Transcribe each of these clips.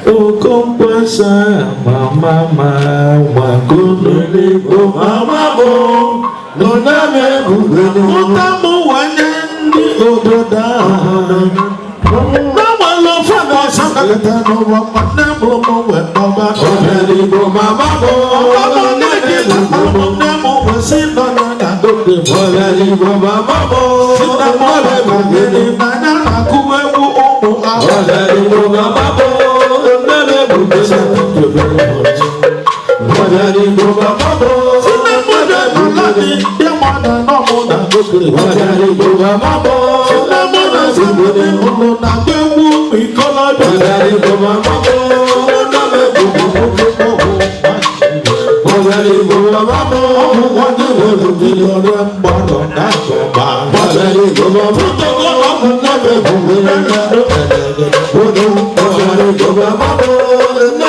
Okomkwasa mama wagonole go mama bo no na me bugeno utamu wanyandi ododa na walo fana sakata no wa mana mo we baba odali go mama bo mama ne mo wasina na doke odali go mama bo na mo le bugeni mana na kuwewu omo odali go mama bo Wadari Boba Mabo, Sina Moda Malani, Yamana Namoda Gokri, Wadari Boba Mabo, Sina Moda Zibuni, Uno Nagewu, Mikola, Wadari Boba Mabo, Name Bubu, Wadari Boba Mabo, Wadari Boba Mabo, Wadari Boba Mabo, Name Bubu, Wadari Boba Mabo, Name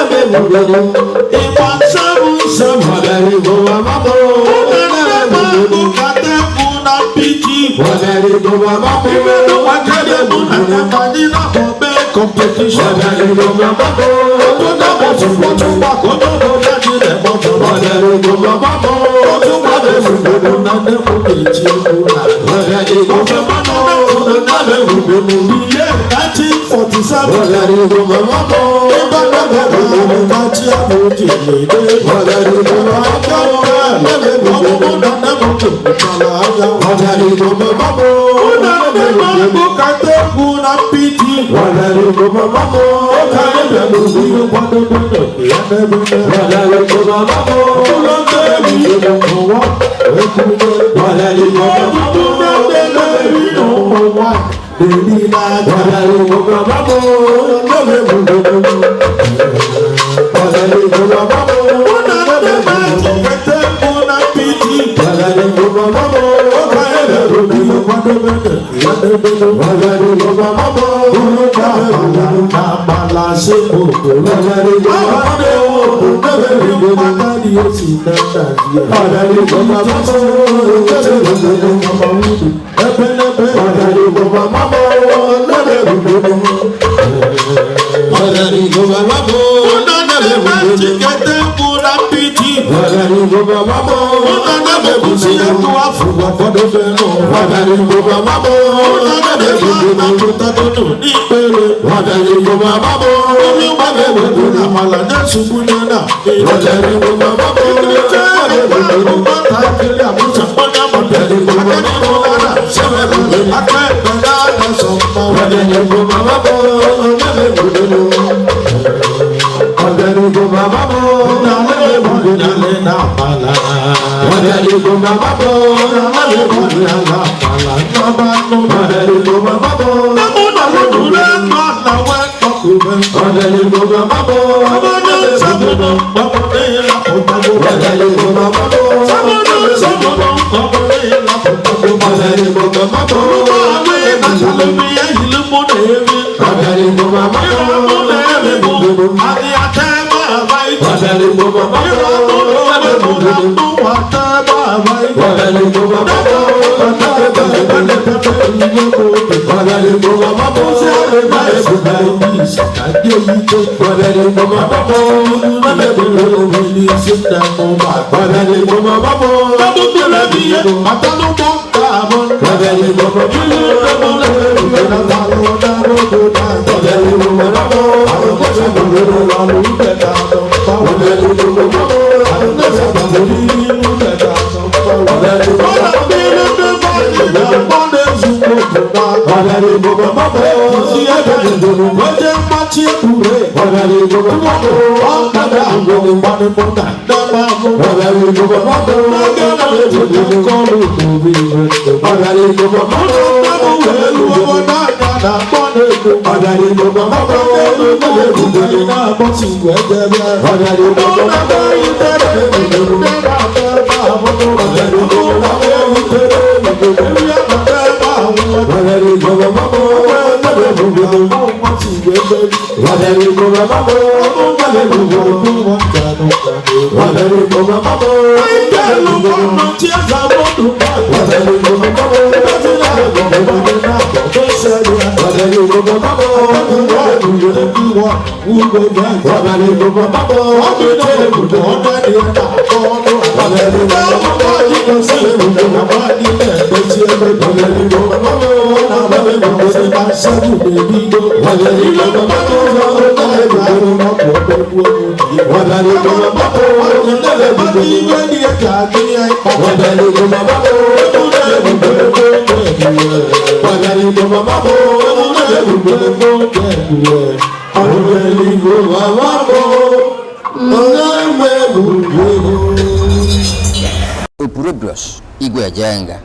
Bubu, Wadari Boba Mabo, Katekuna Piki, Wadari Boba Mabo, Wadari Boba Mabo, competition, Wadari Boba Mabo, Wadari Boba Mabo, Upurudros Igwe Jenga.